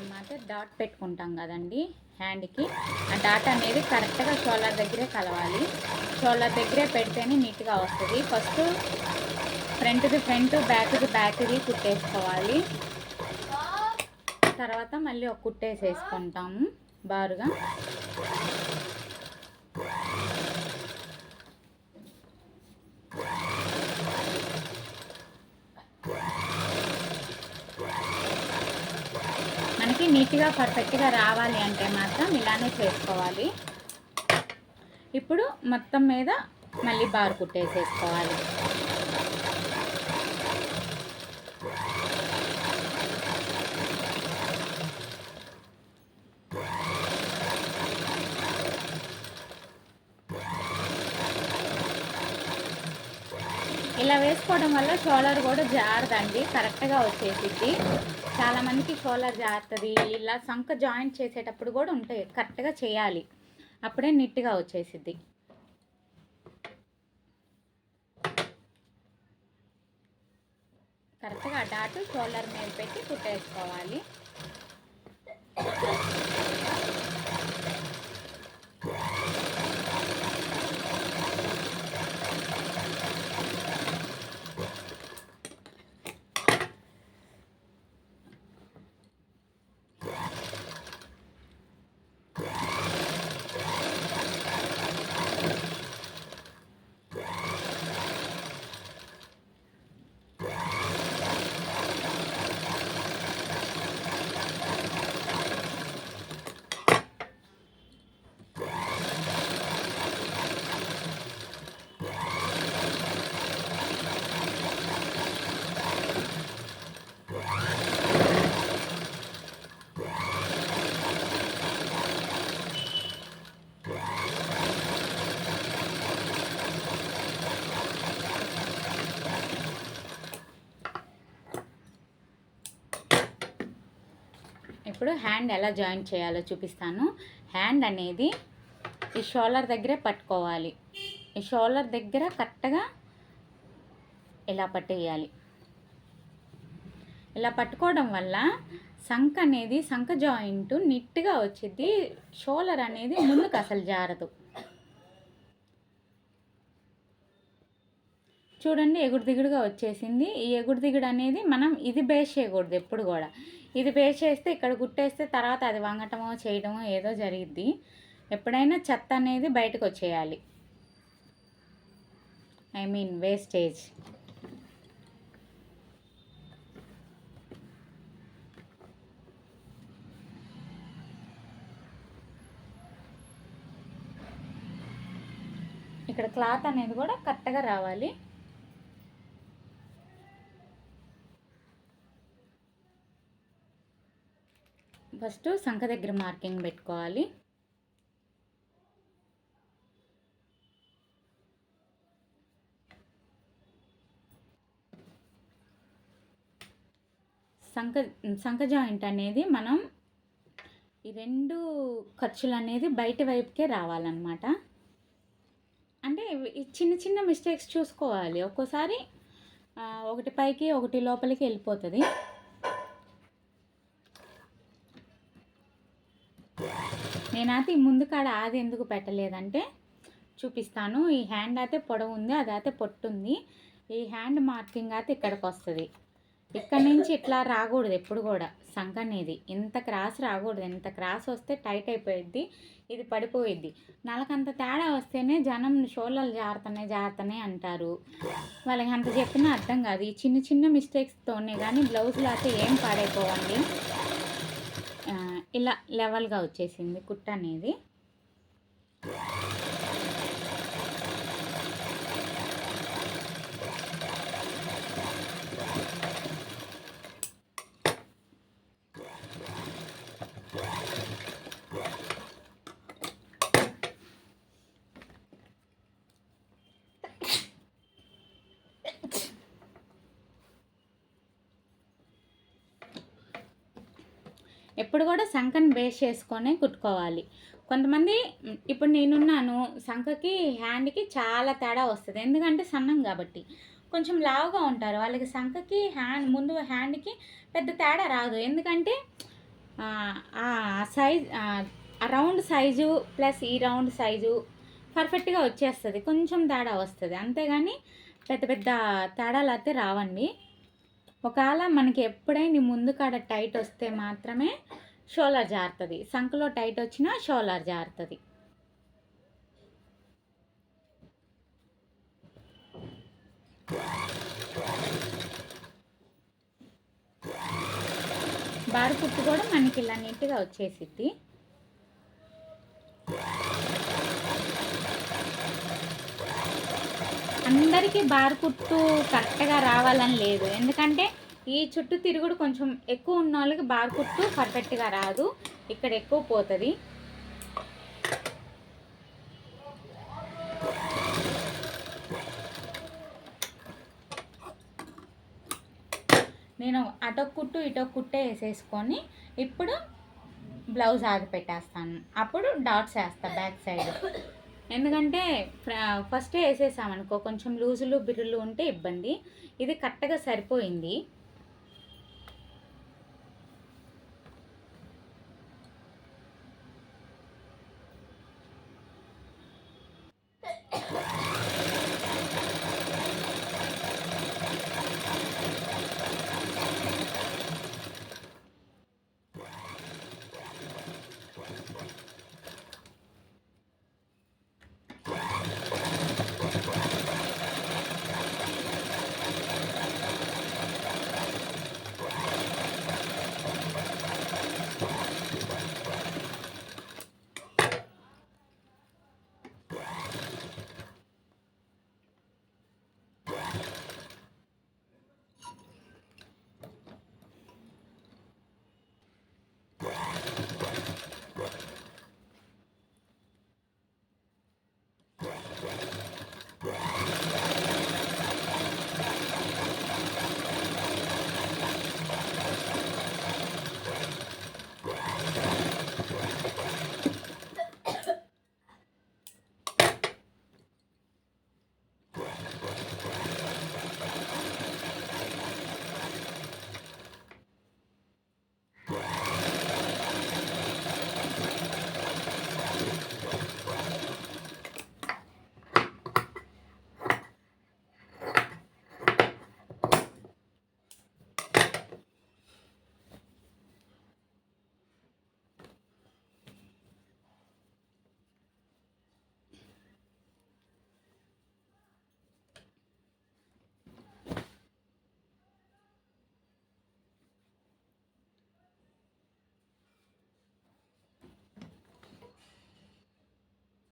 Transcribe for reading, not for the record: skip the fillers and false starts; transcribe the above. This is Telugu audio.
అన్నమాట డాట్ పెట్టుకుంటాం కదండి హ్యాండ్కి. ఆ డాట్ అనేది కరెక్ట్గా షోల్డర్ దగ్గరే కలవాలి. షోల్డర్ దగ్గరే పెడితేనే నీట్గా వస్తుంది. ఫస్ట్ ఫ్రంట్ది ఫ్రంట్, బ్యాక్ది బ్యాక్ది కుట్టేసుకోవాలి. తర్వాత మళ్ళీ ఒక కుట్టేసేసుకుంటాము బారుగా. మనకి నీట్గా పర్ఫెక్ట్గా రావాలి అంటే మాత్రం ఇలానే చేసుకోవాలి. ఇప్పుడు మొత్తం మీద మళ్ళీ బారు కుట్టేసేసుకోవాలి. ఇలా వేసుకోవడం వల్ల షోల్డర్ కూడా జారదండి, కరెక్ట్గా వచ్చేసిద్ది. చాలామందికి షోల్డర్ జారుతుంది. ఇలా సంక జాయింట్ చేసేటప్పుడు కూడా ఉంటాయి, కరెక్ట్గా చేయాలి, అప్పుడే నీట్గా వచ్చేసిద్ది. కరెక్ట్గా డాట్ షోల్డర్ మీద పెట్టి కుట్టేసుకోవాలి. ఇప్పుడు హ్యాండ్ ఎలా జాయింట్ చేయాలో చూపిస్తాను. హ్యాండ్ అనేది ఈ షోల్డర్ దగ్గరే పట్టుకోవాలి. ఈ షోల్డర్ దగ్గర కరెక్ట్గా ఇలా పట్టేయాలి. ఇలా పట్టుకోవడం వల్ల సంక అనేది సంక జాయింట్ నీట్గా వచ్చింది. షోల్డర్ అనేది ముందుకు అసలు జారదు. చూడండి, ఎగుడు దిగుడుగా వచ్చేసింది. ఈ ఎగుడు దిగుడు అనేది మనం ఇది బేస్ చేయకూడదు ఎప్పుడు కూడా. ఇది బేస్ చేస్తే ఇక్కడ కుట్టేస్తే తర్వాత అది వంగటమో చేయడమో ఏదో జరిగిద్ది. ఎప్పుడైనా చెత్త అనేది బయటకు వచ్చేయాలి, ఐ మీన్ వేస్టేజ్. ఇక్కడ క్లాత్ అనేది కూడా కరెక్ట్గా రావాలి. ఫస్ట్ సంక దగ్గర మార్కింగ్ పెట్టుకోవాలి. సంక జాయింట్ అనేది మనం ఈ రెండు ఖర్చులు అనేది బయట వైపుకే రావాలన్నమాట. అంటే చిన్న చిన్న మిస్టేక్స్ చూసుకోవాలి. ఒక్కోసారి ఒకటి పైకి ఒకటి లోపలికి వెళ్ళిపోతుంది. నేనైతే ఈ ముందు కాడ అది ఎందుకు పెట్టలేదంటే చూపిస్తాను. ఈ హ్యాండ్ అయితే పొడవు ఉంది, అది అయితే పొట్టుంది. ఈ హ్యాండ్ మార్కింగ్ అయితే ఇక్కడికి వస్తుంది. ఇక్కడ నుంచి ఇట్లా రాకూడదు ఎప్పుడు కూడా. సంక అనేది ఇంత క్రాస్ రాకూడదు. ఇంత క్రాస్ వస్తే టైట్ అయిపోయిద్ది, ఇది పడిపోయిద్ది. నలకంత తేడా వస్తేనే జనం షోల్డర్లు జారుతున్నాయి అంటారు. వాళ్ళకి అంత చెప్పినా అర్థం కాదు. ఈ చిన్న చిన్న మిస్టేక్స్తోనే కానీ బ్లౌజులు అయితే ఏం పాడైపోవండి. ఇలా లెవెల్గా వచ్చేసింది కుట్ట అనేది. ఎప్పుడు కూడా సంకని బేస్ చేసుకొని కుట్టుకోవాలి. కొంతమంది ఇప్పుడు నేనున్నాను, సంకకి హ్యాండ్కి చాలా తేడా వస్తుంది. ఎందుకంటే సన్నం కాబట్టి. కొంచెం లావుగా ఉంటారు, వాళ్ళకి సంకకి ముందు హ్యాండ్కి పెద్ద తేడా రాదు. ఎందుకంటే ఆ సైజ్ రౌండ్ సైజు ప్లస్ ఈ రౌండ్ సైజు పర్ఫెక్ట్గా వచ్చేస్తుంది. కొంచెం తేడా వస్తుంది అంతేగాని పెద్ద పెద్ద తేడాలు అయితే రావండి. ఒకవేళ మనకి ఎప్పుడైనా ముందు కాడ టైట్ వస్తే మాత్రమే షోల్డర్ జారుతుంది. సంఖలో టైట్ వచ్చినా షోల్డర్ జారుతుంది. బారు కుట్టు కూడా మనకి ఇలా నీట్గా వచ్చేసిద్ది. అందరికీ బారు కుట్టు కరెక్ట్గా రావాలని లేదు. ఎందుకంటే ఈ చుట్టూ తిరుగుడు కొంచెం ఎక్కువ ఉన్న వాళ్ళకి బారు కుట్టు పర్ఫెక్ట్గా రాదు. ఇక్కడ ఎక్కువ పోతుంది. నేను అటొక కుట్టు ఇటొక కుట్టే వేసేసుకొని ఇప్పుడు బ్లౌజ్ ఆగి పెట్టేస్తాను. అప్పుడు డాట్స్ వేస్తా బ్యాక్ సైడ్. ఎందుకంటే ఫస్టే వేసేసామనుకో కొంచెం లూజులు బిర్రులు ఉంటే ఇబ్బంది. ఇది కరెక్ట్గా సరిపోయింది.